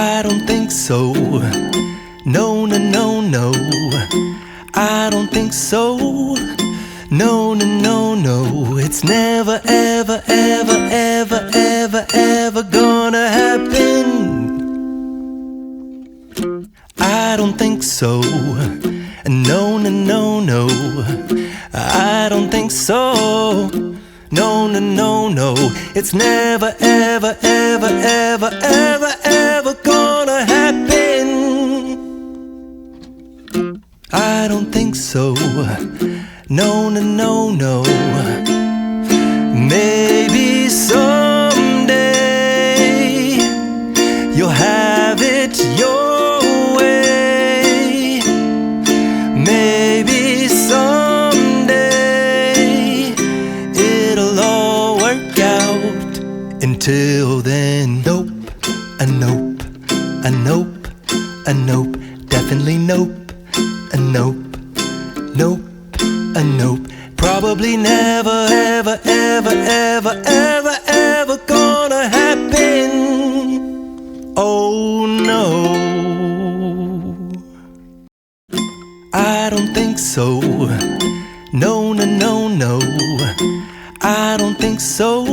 I don't think so. No, no, no, no. I don't think so. No, no, no, no. It's never, ever, ever, ever, ever, ever gonna happen. I don't think so. No, no, no, no. I don't think so. No, no, no, no. It's never, ever, ever, ever, ever, ever gonna happen. I don't think so. No, no, no, no. Maybe someday you'll have it your way. Maybe someday it'll all work out. Until then, nope, a nope, a nope, a nope, definitely nope, a nope, nope, a nope. Probably never, ever, ever, ever, ever, ever gonna happen. Oh no, I don't think so. No, no, no, no. I don't think so.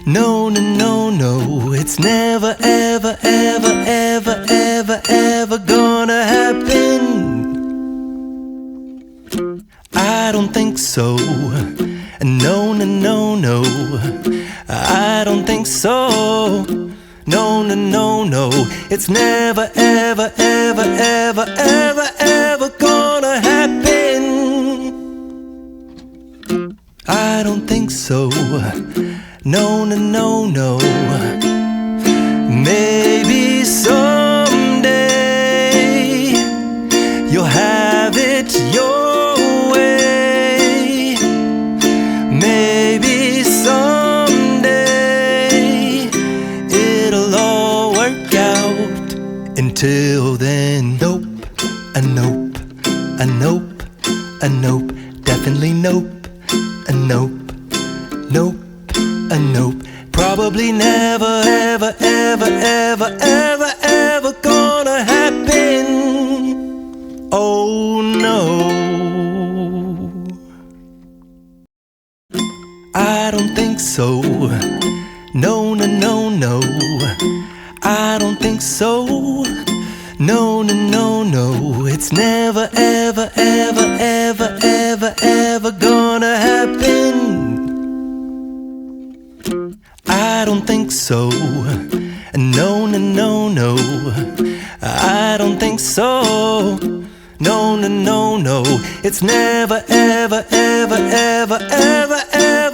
No, no, no, no. It's never, ever, ever, ever, ever, ever gonna happen. I don't think so. No, no, no, no. I don't think so. No, no, no, no. It's never, ever, ever, ever, ever, ever gonna happen. I don't think so. No, no, no, no. Maybe someday you'll have it your way. Maybe someday it'll all work out. Until then, nope, a nope, a nope, a nope, definitely nope, a nope, nope, a nope. Probably never, ever, ever, ever, ever, ever gonna happen. Oh no, I don't think so. No, no, no, no. I don't think so. No, no, no, no. It's never, ever, ever, ever, ever, ever gonna happen. I don't think so. No, no, no, no. I don't think so. No, no, no, no. It's never, ever, ever, ever, ever, ever